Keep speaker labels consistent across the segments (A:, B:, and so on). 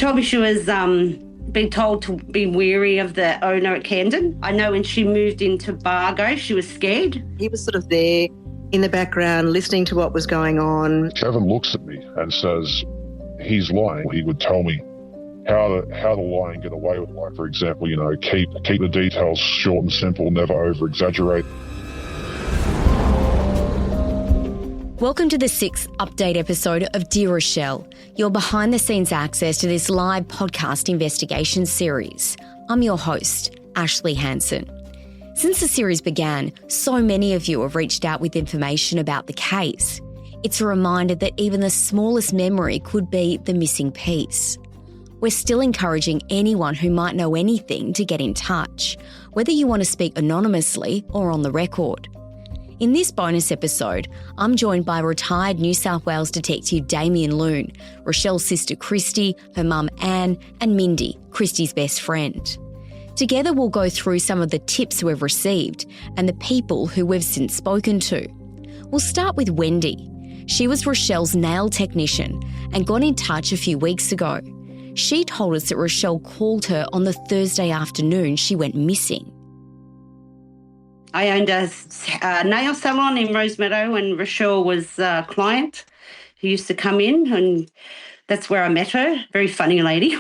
A: told me she was being told to be wary of the owner at Camden. I know when she moved into Bargo, she was scared.
B: He was sort of there in the background listening to what was going on.
C: Kevin looks at me and says he's lying. He would tell me how to lie and get away with it. Like, for example, keep the details short and simple, never over-exaggerate.
D: Welcome to the 6th update episode of Dear Rachelle, your behind-the-scenes access to this live podcast investigation series. I'm your host, Ashlea Hansen. Since the series began, so many of you have reached out with information about the case. It's a reminder that even the smallest memory could be the missing piece. We're still encouraging anyone who might know anything to get in touch, whether you want to speak anonymously or on the record. In this bonus episode, I'm joined by retired New South Wales detective Damian Loone, Rachelle's sister Kristy, her mum Ann, and Mindy, Kristy's best friend. Together we'll go through some of the tips we've received and the people who we've since spoken to. We'll start with Wendy. She was Rachelle's nail technician and got in touch a few weeks ago. She told us that Rachelle called her on the Thursday afternoon she went missing.
A: I owned a nail salon in Rosemeadow when Rachelle was a client who used to come in, and that's where I met her. Very funny lady.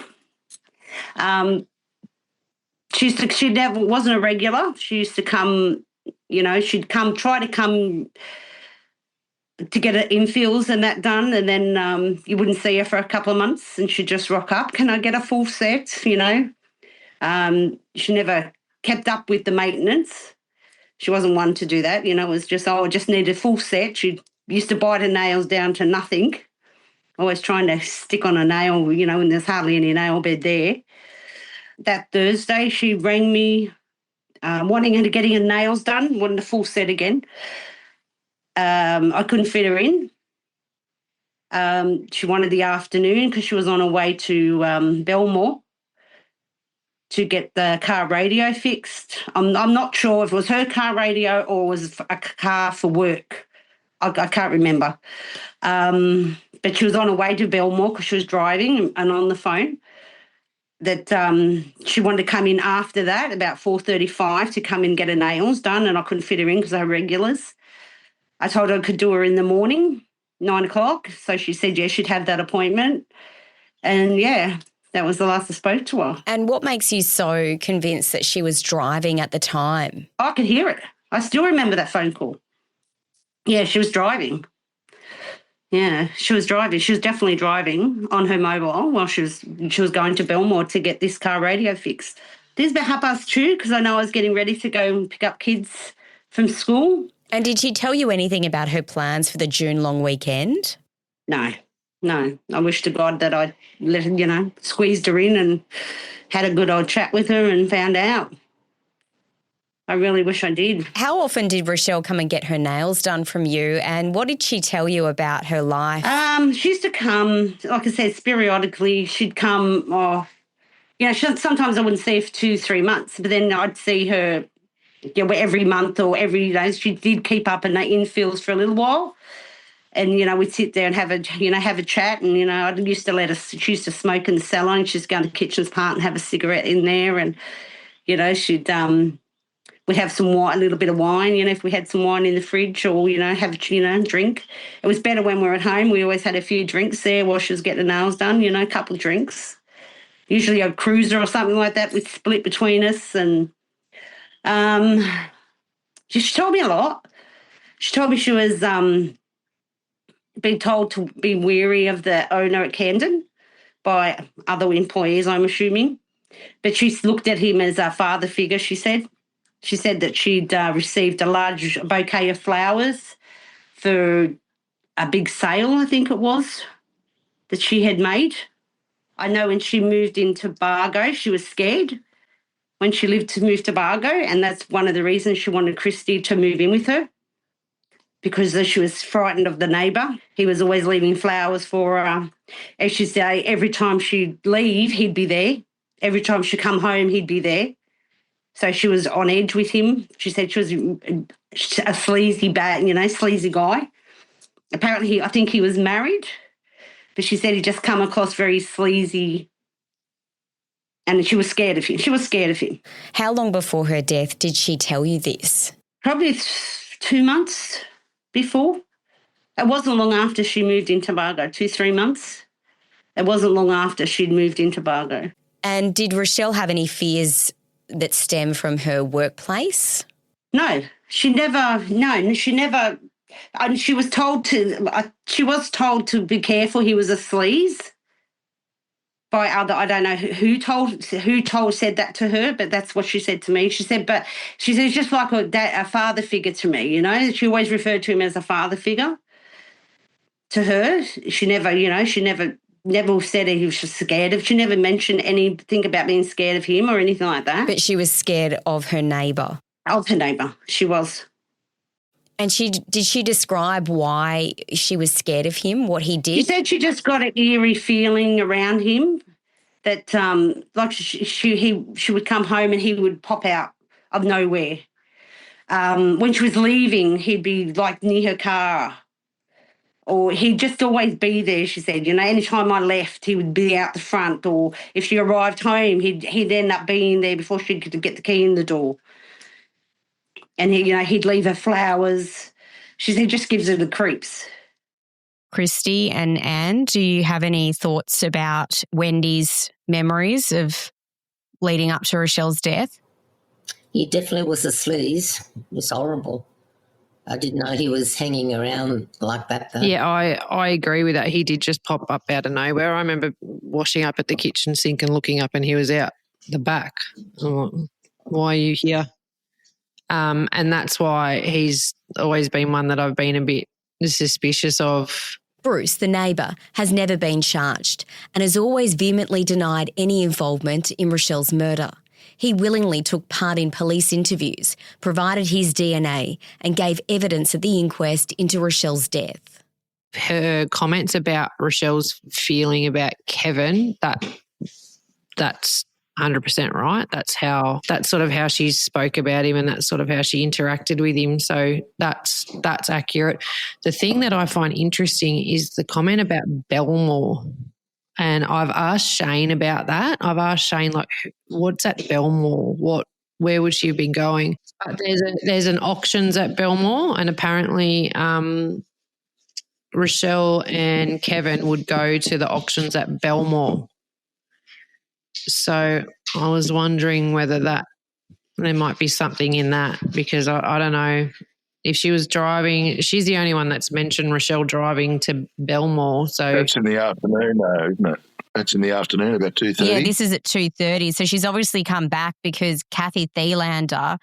A: She never wasn't a regular. She used to come, she'd try to come to get her infills and that done, and then you wouldn't see her for a couple of months and she'd just rock up. Can I get a full set, She never kept up with the maintenance. She wasn't one to do that, it was just, I just need a full set. She used to bite her nails down to nothing, always trying to stick on a nail, when there's hardly any nail bed there. That Thursday, she rang me wanting her to getting her nails done, wanted a full set again. I couldn't fit her in. She wanted the afternoon because she was on her way to Belmore to get the car radio fixed. I'm not sure if it was her car radio or was a car for work. I can't remember. But she was on her way to Belmore because she was driving and on the phone. That she wanted to come in after that, about 4:35, to come and get her nails done, and I couldn't fit her in because they were regulars. I told her I could do her in the morning, 9 o'clock. So she said, yes, she'd have that appointment. And, yeah, that was the last I spoke to her.
D: And what makes you so convinced that she was driving at the time?
A: I could hear it. I still remember that phone call. Yeah, she was driving. Yeah, she was driving. She was definitely driving on her mobile while she was going to Belmore to get this car radio fixed. This was about 2:30 because I know I was getting ready to go and pick up kids from school.
D: And did she tell you anything about her plans for the June long weekend?
A: No. I wish to God that I'd squeezed her in and had a good old chat with her and found out. I really wish I did.
D: How often did Rachelle come and get her nails done from you, and what did she tell you about her life?
A: She used to come, like I said, periodically. She'd come, sometimes I wouldn't see her for 2-3 months, but then I'd see her every month or every day. She did keep up in the infills for a little while. And, we'd sit there and have a chat. And, I used to she used to smoke in the salon. She'd go to the kitchen's part and have a cigarette in there. And, she'd, we'd have some wine, a little bit of wine, if we had some wine in the fridge or, have a, drink. It was better when we were at home. We always had a few drinks there while she was getting the nails done, a couple of drinks. Usually a cruiser or something like that we'd split between us. And she told me a lot. She told me she was being told to be wary of the owner at Camden by other employees, I'm assuming. But she looked at him as a father figure, she said. She said that she'd received a large bouquet of flowers for a big sale, I think it was, that she had made. I know when she moved into Bargo, she was scared when she moved to Bargo, and that's one of the reasons she wanted Kristy to move in with her, because she was frightened of the neighbour. He was always leaving flowers for her. As she say, every time she'd leave, he'd be there. Every time she'd come home, he'd be there. So she was on edge with him. She said she was a sleazy guy. Apparently, I think he was married, but she said he just come across very sleazy And she was scared of him. She was scared of him.
D: How long before her death did she tell you this?
A: Probably 2 months before. It wasn't long after she moved into Bargo, 2-3 months. It wasn't long after she'd moved into Bargo.
D: And did Rachelle have any fears that stem from her workplace?
A: No, she never. And she was told to be careful. He was a sleaze by other. I don't know who said that to her, but that's what she said to me. She said it's just like a father figure to me. You know, she always referred to him as a father figure to her. She never said he was scared of. She never mentioned anything about being scared of him or anything like that.
D: But she was scared of her neighbour.
A: Of her neighbour, she was.
D: And did she describe why she was scared of him, what he did?
A: She said she just got an eerie feeling around him that like she would come home and he would pop out of nowhere. When she was leaving, he'd be like near her car. Or he'd just always be there, she said. You know, anytime I left, he would be out the front. Or if she arrived home, he'd end up being there before she could get the key in the door. And he'd leave her flowers. She said, just gives her the creeps.
D: Kristy and Anne, do you have any thoughts about Wendy's memories of leading up to Rachelle's death?
E: He definitely was a sleaze. It was horrible. I didn't know he was hanging around like that, though.
F: Yeah, I agree with that. He did just pop up out of nowhere. I remember washing up at the kitchen sink and looking up and he was out the back. I'm like, why are you here? And that's why he's always been one that I've been a bit suspicious of.
D: Bruce, the neighbour, has never been charged and has always vehemently denied any involvement in Rachelle's murder. He willingly took part in police interviews, provided his DNA and gave evidence at the inquest into Rachelle's death.
F: Her comments about Rachelle's feeling about Kevin, that's 100% right. That's sort of how she spoke about him and that's sort of how she interacted with him. So that's accurate. The thing that I find interesting is the comment about Belmore. And I've asked Shane about that. I've asked Shane, like, what's at Belmore? Where would she have been going? But there's an auctions at Belmore and apparently Rachelle and Kevin would go to the auctions at Belmore. So I was wondering whether there might be something in that because I don't know if she was driving. She's the only one that's mentioned Rachelle driving to Belmore. So
G: that's in the afternoon, though, isn't it? That's in the afternoon, about 2:30.
D: Yeah, this is at 2:30. So she's obviously come back because Kathy Thielander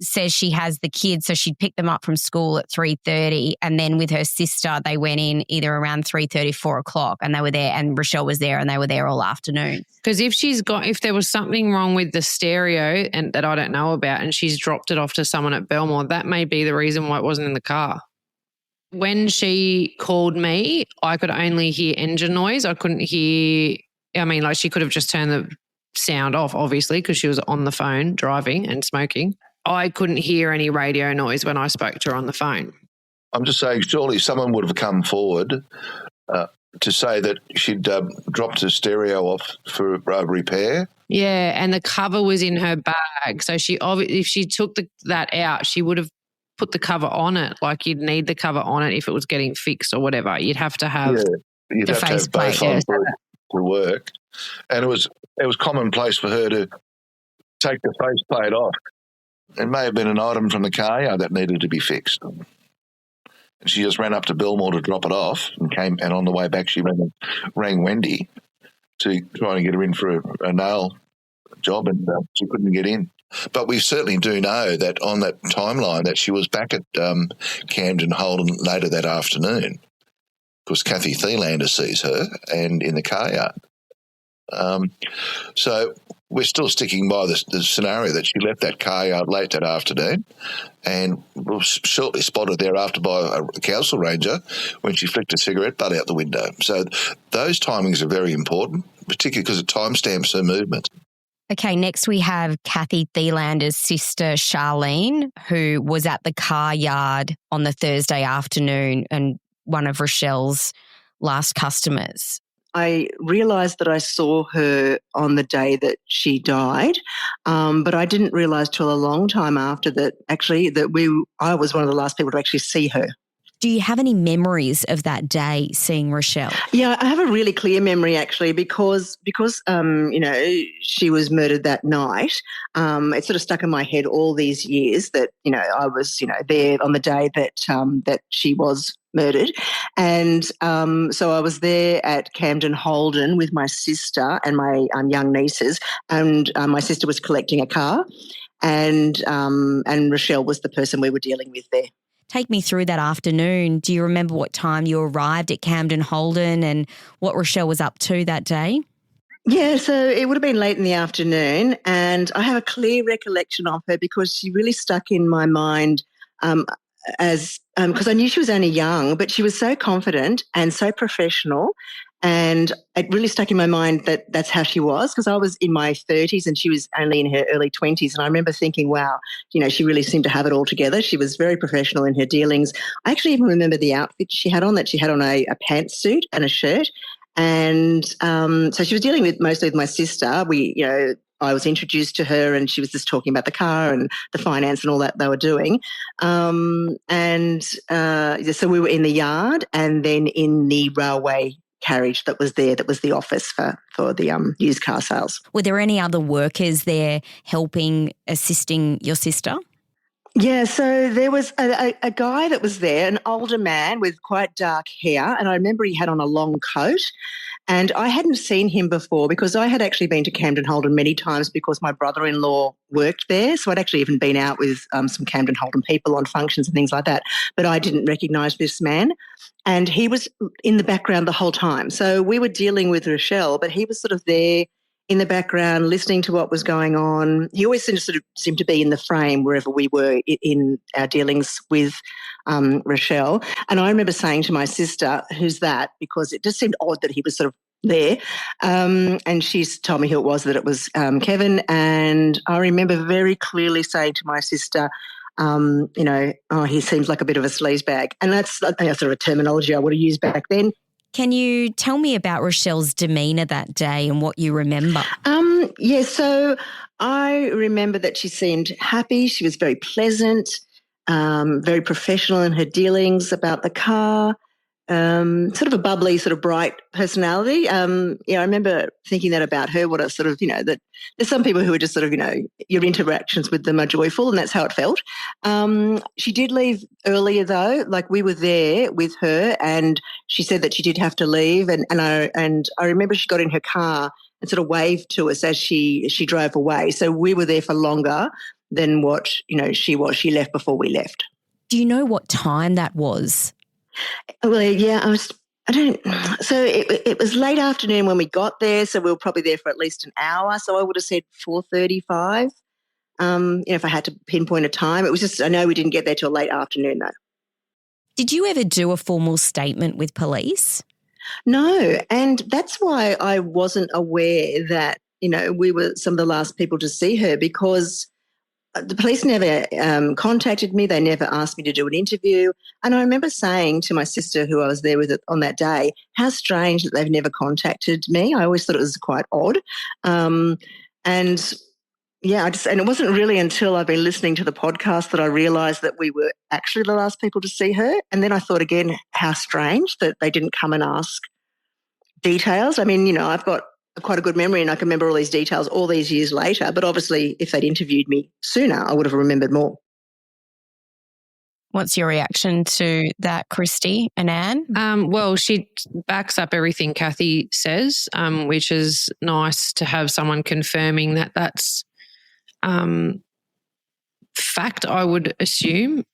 D: says she has the kids, so she'd pick them up from school at 3:30 and then with her sister they went in either around 3:30, 4 o'clock and they were there and Rachelle was there and they were there all afternoon.
F: Because if there was something wrong with the stereo and that I don't know about and she's dropped it off to someone at Belmore, that may be the reason why it wasn't in the car. When she called me, I could only hear engine noise. I couldn't hear, she could have just turned the sound off, obviously, because she was on the phone driving and smoking. I couldn't hear any radio noise when I spoke to her on the phone.
G: I'm just saying, surely someone would have come forward to say that she'd dropped her stereo off for repair.
F: Yeah, and the cover was in her bag. So if she took that out, she would have put the cover on it. Like you'd need the cover on it if it was getting fixed or whatever. You'd have to have
G: you'd
F: the
G: have to have both on to work. And it was commonplace for her to take the faceplate off. It may have been an item from the car yard that needed to be fixed. And she just ran up to Belmore to drop it off and on the way back she rang Wendy to try and get her in for a nail job and she couldn't get in. But we certainly do know that on that timeline that she was back at Camden Holden later that afternoon because Kathy Thielander sees her and in the car yard. So we're still sticking by the scenario that she left that car yard late that afternoon and was shortly spotted thereafter by a council ranger when she flicked a cigarette butt out the window. So those timings are very important, particularly because it timestamps her movement.
D: Okay, next we have Kathy Thielander's sister, Charlene, who was at the car yard on the Thursday afternoon and one of Rachelle's last customers.
B: I realised that I saw her on the day that she died, but I didn't realise till a long time after that actually that I was one of the last people to actually see her.
D: Do you have any memories of that day seeing Rachelle?
B: Yeah, I have a really clear memory actually because she was murdered that night. It sort of stuck in my head all these years that I was there on the day that that she was murdered, and so I was there at Camden Holden with my sister and my young nieces, and my sister was collecting a car, and Rachelle was the person we were dealing with there.
D: Take me through that afternoon. Do you remember what time you arrived at Camden Holden and what Rachelle was up to that day?
B: Yeah, so it would have been late in the afternoon, and I have a clear recollection of her because she really stuck in my mind as because I knew she was only young, but she was so confident and so professional. And it really stuck in my mind that that's how she was, because I was in my 30s and she was only in her early 20s. And I remember thinking, wow, she really seemed to have it all together. She was very professional in her dealings. I actually even remember the outfit she had on, a pantsuit and a shirt. And so she was dealing mostly with my sister. I was introduced to her and she was just talking about the car and the finance and all that they were doing. So we were in the yard and then in the railway carriage that was there, that was the office for the used car sales.
D: Were there any other workers there helping, assisting your sister?
B: Yeah, so there was a guy that was there, an older man with quite dark hair, and I remember he had on a long coat. And I hadn't seen him before because I had actually been to Camden Holden many times because my brother-in-law worked there. So I'd actually even been out with some Camden Holden people on functions and things like that. But I didn't recognise this man. And he was in the background the whole time. So we were dealing with Rachelle, but he was sort of there in the background listening to what was going on. He always seemed to be in the frame wherever we were in our dealings with Rachelle. And I remember saying to my sister, who's that? Because it just seemed odd that he was sort of there. And she told me who it was, that it was Kevin. And I remember very clearly saying to my sister, he seems like a bit of a sleazebag. And that's sort of a terminology I would have used back then.
D: Can you tell me about Rachelle's demeanour that day and what you remember?
B: So I remember that she seemed happy. She was very pleasant, very professional in her dealings about the car, sort of a bubbly, sort of bright personality. I remember thinking that about her, what a sort of, that there's some people who are just sort of, your interactions with them are joyful, and that's how it felt. She did leave earlier though, like we were there with her and she said that she did have to leave and I remember she got in her car and sort of waved to us as she drove away. So we were there for longer than what, she was. She left before we left.
D: Do you know what time that was?
B: Well, yeah, so it was late afternoon when we got there, so we were probably there for at least an hour. So I would have said 4:35. If I had to pinpoint a time, it was just, I know we didn't get there till late afternoon though.
D: Did you ever do a formal statement with police?
B: No, and that's why I wasn't aware that, we were some of the last people to see her, because the police never contacted me. They never asked me to do an interview. And I remember saying to my sister, who I was there with on that day, how strange that they've never contacted me. I always thought it was quite odd. And it wasn't really until I've been listening to the podcast that I realised that we were actually the last people to see her. And then I thought again, how strange that they didn't come and ask details. I mean, I've got quite a good memory and I can remember all these details all these years later, but obviously if they'd interviewed me sooner, I would have remembered more.
D: What's your reaction to that, Kristy and Anne?
F: Well, she backs up everything Kathy says, which is nice to have someone confirming that that's fact, I would assume.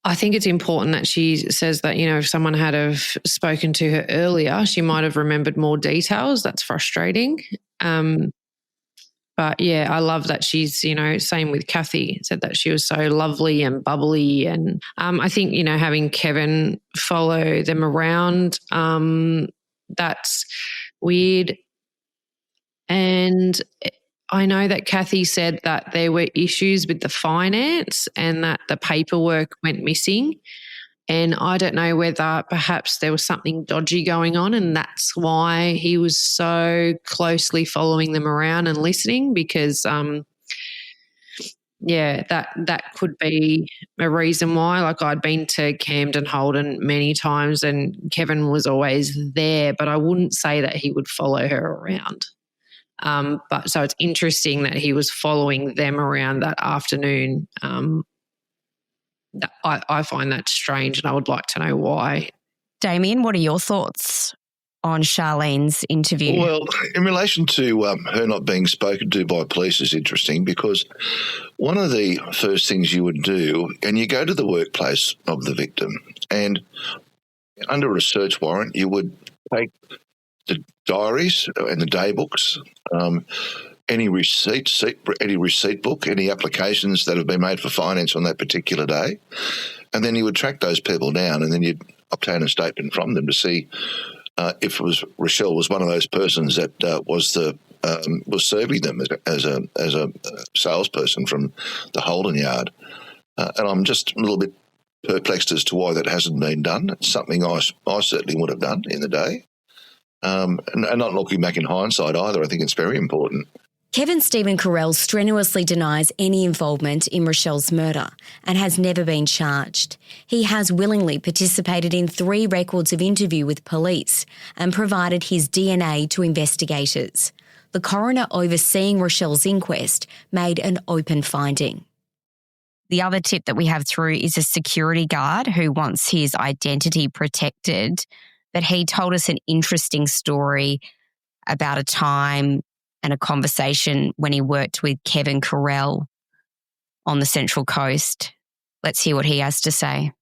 F: I think it's important that she says that, if someone had have spoken to her earlier, she might have remembered more details. That's frustrating. But, yeah, I love that she's, same with Kathy, said that she was so lovely and bubbly. And I think, having Kevin follow them around, that's weird. And I know that Kathy said that there were issues with the finance and that the paperwork went missing. And I don't know whether perhaps there was something dodgy going on, and that's why he was so closely following them around and listening, because that could be a reason why. Like, I'd been to Camden Holden many times and Kevin was always there, but I wouldn't say that he would follow her around. But so it's interesting that he was following them around that afternoon. I find that strange, and I would like to know why.
D: Damian, what are your thoughts on Charlene's interview?
G: Well, in relation to her not being spoken to by police is interesting, because one of the first things you would do, and you go to the workplace of the victim, and under a search warrant, you would take the diaries and the day books, any receipt book, any applications that have been made for finance on that particular day, and then you would track those people down, and then you'd obtain a statement from them to see if Rachelle was one of those persons that was serving them as a salesperson from the Holden yard. And I'm just a little bit perplexed as to why that hasn't been done. It's something I certainly would have done in the day. And not looking back in hindsight either, I think it's very important.
D: Kevin Stephen Carell strenuously denies any involvement in Rachelle's murder and has never been charged. He has willingly participated in 3 records of interview with police and provided his DNA to investigators. The coroner overseeing Rachelle's inquest made an open finding. The other tip that we have through is a security guard who wants his identity protected, but he told us an interesting story about a time and a conversation when he worked with Kevin Carell on the Central Coast. Let's hear what he has to say.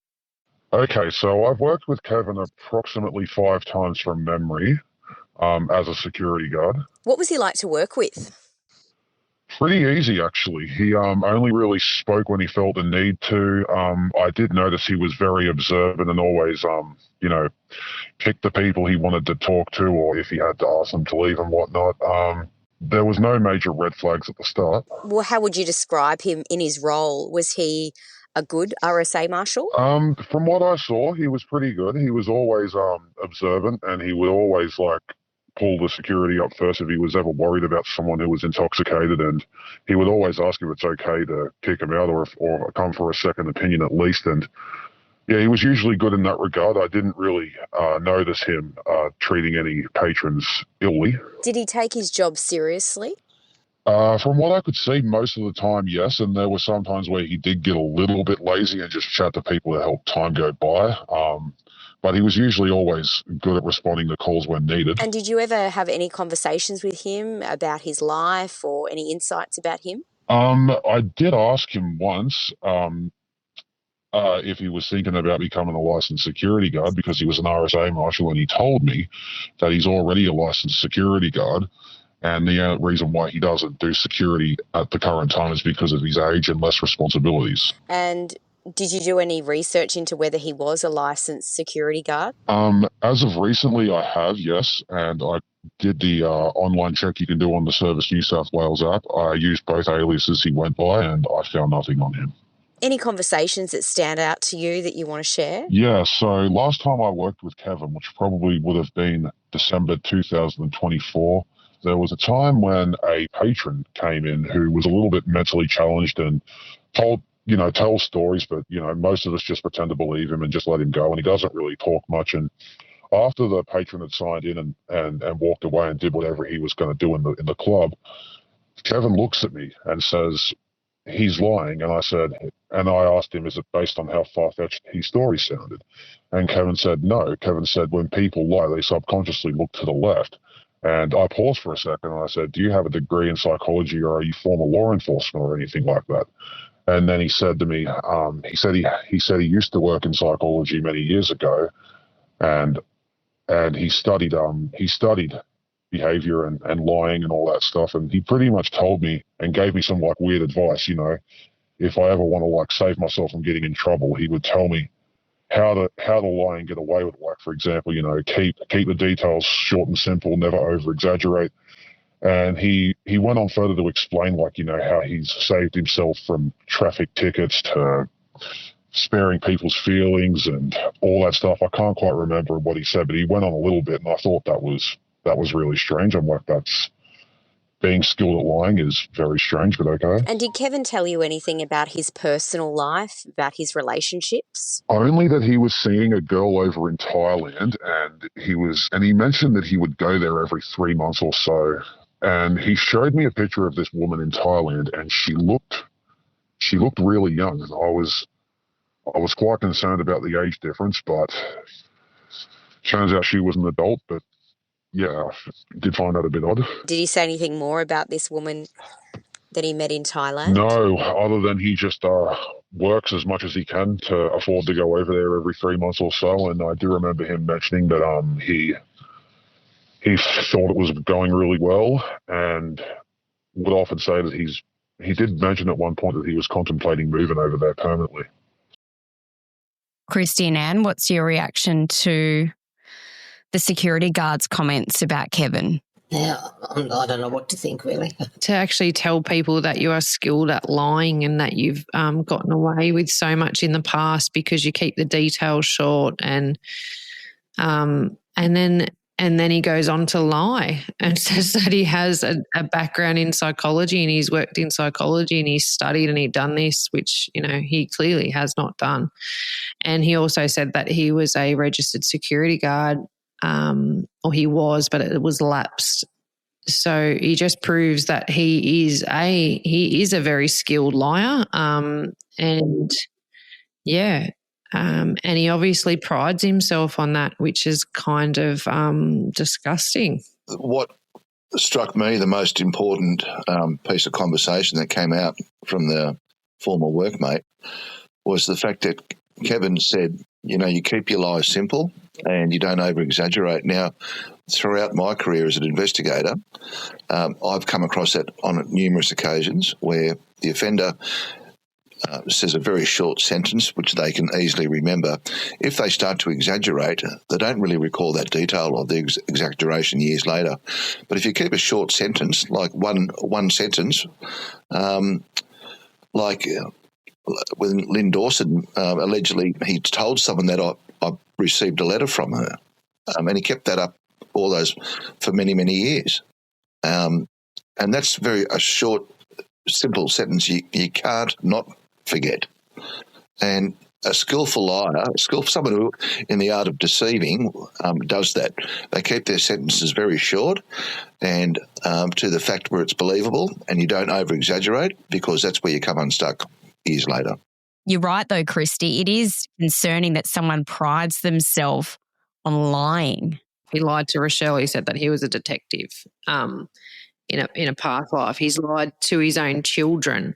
C: Okay, so I've worked with Kevin approximately 5 times from memory as a security guard.
H: What was he like to work with?
C: Pretty easy, actually. He only really spoke when he felt the need to. I did notice he was very observant and always, picked the people he wanted to talk to, or if he had to ask them to leave and whatnot. There was no major red flags at the start.
H: Well, how would you describe him in his role? Was he a good RSA marshal?
C: From what I saw, he was pretty good. He was always observant, and he would always pull the security up first if he was ever worried about someone who was intoxicated, and he would always ask if it's okay to kick him out or come for a second opinion at least. And yeah, he was usually good in that regard. I didn't really notice him treating any patrons illy.
H: Did he take his job seriously?
C: From what I could see, most of the time, yes. And there were some times where he did get a little bit lazy and just chat to people to help time go by. But he was usually always good at responding to calls when needed.
H: And did you ever have any conversations with him about his life or any insights about him?
C: I did ask him once if he was thinking about becoming a licensed security guard, because he was an RSA marshal, and he told me that he's already a licensed security guard, and the reason why he doesn't do security at the current time is because of his age and less responsibilities.
H: And did you do any research into whether he was a licensed security guard?
C: As of recently, I have, yes, and I did the online check you can do on the Service New South Wales app. I used both aliases he went by, and I found nothing on him.
H: Any conversations that stand out to you that you want to share?
C: Yeah, so last time I worked with Kevin, which probably would have been December 2024, there was a time when a patron came in who was a little bit mentally challenged and tells stories, but, most of us just pretend to believe him and just let him go, and he doesn't really talk much. And after the patron had signed in and walked away and did whatever he was going to do in the club, Kevin looks at me and says, "He's lying." And I asked him, is it based on how far-fetched his story sounded? And Kevin said, no. Kevin said, when people lie, they subconsciously look to the left. And I paused for a second and I said, do you have a degree in psychology, or are you former law enforcement or anything like that? And then he said to me, he said he used to work in psychology many years ago, and he studied behavior and lying and all that stuff. And he pretty much told me and gave me some weird advice. If I ever want to save myself from getting in trouble, he would tell me how to lie and get away with it. For example, keep the details short and simple, never over exaggerate. And he went on further to explain how he's saved himself from traffic tickets to sparing people's feelings and all that stuff. I can't quite remember what he said, but he went on a little bit, and I thought that was really strange. I'm like, that's being skilled at lying is very strange, but okay.
H: And did Kevin tell you anything about his personal life, about his relationships?
C: Only that he was seeing a girl over in Thailand, and he mentioned that he would go there every 3 months or so. And he showed me a picture of this woman in Thailand, and she looked really young. And I was quite concerned about the age difference, but turns out she was an adult. But yeah, I did find that a bit odd.
H: Did he say anything more about this woman that he met in Thailand?
C: No, other than he just works as much as he can to afford to go over there every 3 months or so. And I do remember him mentioning that he thought it was going really well, and would often say that he did mention at one point that he was contemplating moving over there permanently.
D: Kristy and Ann, what's your reaction to the security guard's comments about Kevin?
E: Yeah, I don't know what to think, really.
F: To actually tell people that you are skilled at lying and that you've gotten away with so much in the past because you keep the details short, and then he goes on to lie and says that he has a background in psychology and he's worked in psychology and he's studied and he'd done this, which, he clearly has not done. And he also said that he was a registered security guard, or he was, but it was lapsed. So he just proves that he is a very skilled liar. And he obviously prides himself on that, which is kind of disgusting.
G: What struck me the most important piece of conversation that came out from the former workmate was the fact that Kevin said, you keep your lies simple and you don't over-exaggerate. Now, throughout my career as an investigator, I've come across that on numerous occasions where the offender says a very short sentence, which they can easily remember. If they start to exaggerate, they don't really recall that detail or the exaggeration years later. But if you keep a short sentence, like one sentence, like with Lynn Dawson, allegedly he told someone that I received a letter from her, and he kept that up for many, many years. And that's a short, simple sentence you can't not forget. And a skillful liar, someone who in the art of deceiving does that. They keep their sentences very short and to the fact where it's believable, and you don't over-exaggerate, because that's where you come unstuck years later.
D: You're right though, Kristy. It is concerning that someone prides themselves on lying.
F: He lied to Rachelle. He said that he was a detective in a past life. He's lied to his own children.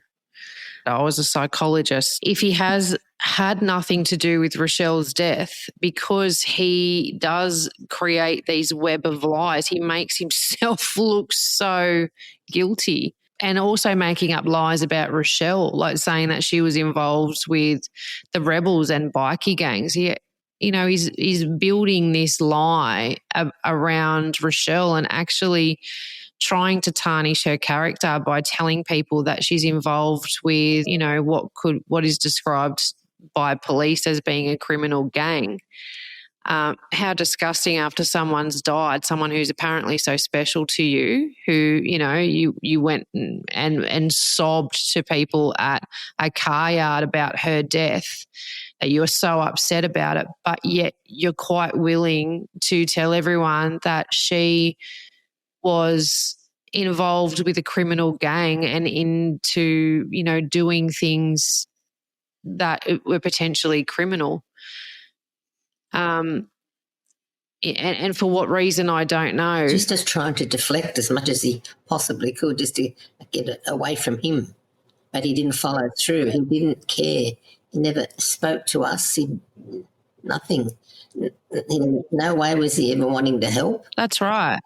F: I was a psychologist. If he has had nothing to do with Rachelle's death, because he does create these web of lies, he makes himself look so guilty. And also making up lies about Rachelle, like saying that she was involved with the rebels and bikie gangs. He's building this lie around Rachelle and actually trying to tarnish her character by telling people that she's involved with, what is described by police as being a criminal gang. How disgusting after someone's died, someone who's apparently so special to you, who, you went and sobbed to people at a car yard about her death, that you were so upset about it, but yet you're quite willing to tell everyone that she was involved with a criminal gang and into, doing things that were potentially criminal. And for what reason, I don't know.
E: Just trying to deflect as much as he possibly could, just to get it away from him. But he didn't follow through. He didn't care. He never spoke to us. Nothing. In no way was he ever wanting to help.
F: That's right.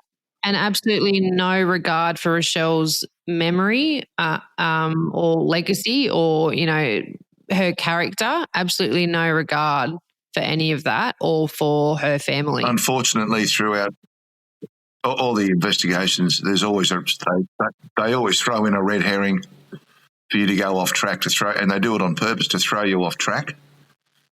F: And absolutely no regard for Rachelle's memory or legacy or, her character. Absolutely no regard for any of that or for her family.
G: Unfortunately, throughout all the investigations, there's always they always throw in a red herring for you to go off track, and they do it on purpose to throw you off track.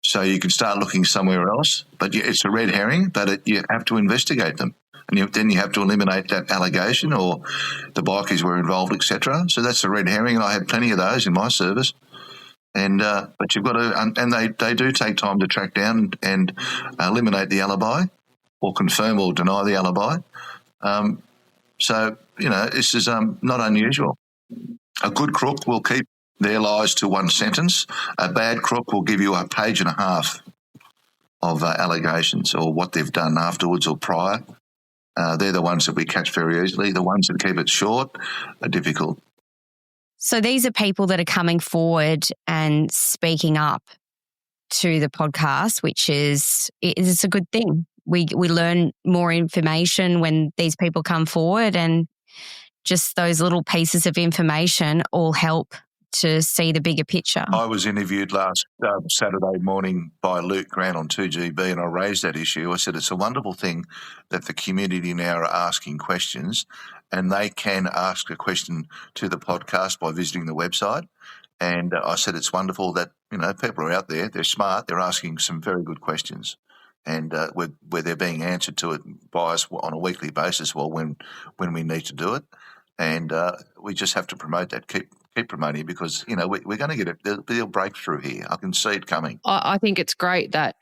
G: So you can start looking somewhere else, but it's a red herring, but you have to investigate them. And then you have to eliminate that allegation or the bikies were involved, etc. So that's a red herring, and I had plenty of those in my service. And but you've got to, and they do take time to track down and eliminate the alibi or confirm or deny the alibi. So, this is not unusual. A good crook will keep their lies to one sentence. A bad crook will give you a page and a half of allegations or what they've done afterwards or prior. They're the ones that we catch very easily. The ones that keep it short are difficult.
D: So these are people that are coming forward and speaking up to the podcast, which is a good thing. We learn more information when these people come forward, and just those little pieces of information all help to see the bigger picture.
G: I was interviewed last Saturday morning by Luke Grant on 2GB, and I raised that issue. I said it's a wonderful thing that the community now are asking questions, and they can ask a question to the podcast by visiting the website. And I said it's wonderful that people are out there, they're smart, they're asking some very good questions, and where they're being answered to it by us on a weekly basis. Well, when we need to do it, and we just have to promote that. Keep promoting it, because we're going to get a breakthrough here. I can see it coming.
F: I think it's great that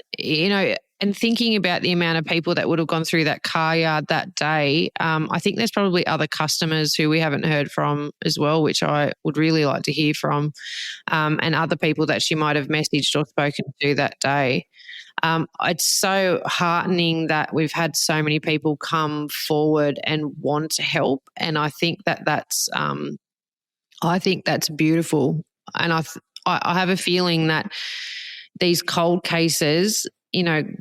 F: and thinking about the amount of people that would have gone through that car yard that day, I think there's probably other customers who we haven't heard from as well, which I would really like to hear from, and other people that she might have messaged or spoken to that day. It's so heartening that we've had so many people come forward and want to help, and I think that's beautiful. And I have a feeling that these cold cases,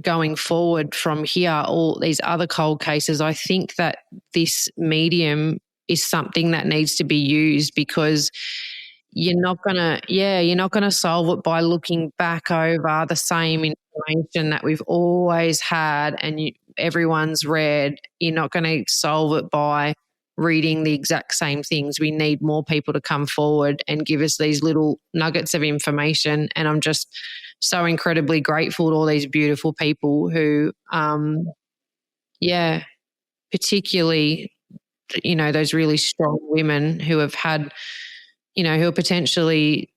F: going forward from here, all these other cold cases, I think that this medium is something that needs to be used, because you're not gonna solve it by looking back over the same information that we've always had and everyone's read. You're not going to solve it by reading the exact same things. We need more people to come forward and give us these little nuggets of information. And I'm just so incredibly grateful to all these beautiful people who, particularly, those really strong women who have had, who are potentially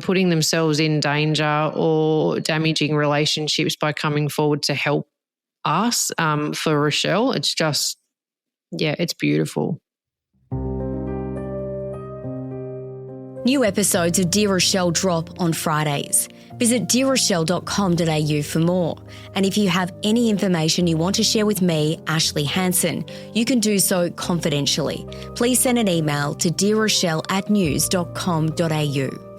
F: putting themselves in danger or damaging relationships by coming forward to help us for Rachelle. It's just, it's beautiful.
D: New episodes of Dear Rachelle drop on Fridays. Visit dearrachelle.com.au for more. And if you have any information you want to share with me, Ashlea Hansen, you can do so confidentially. Please send an email to dearrachelle@news.com.au.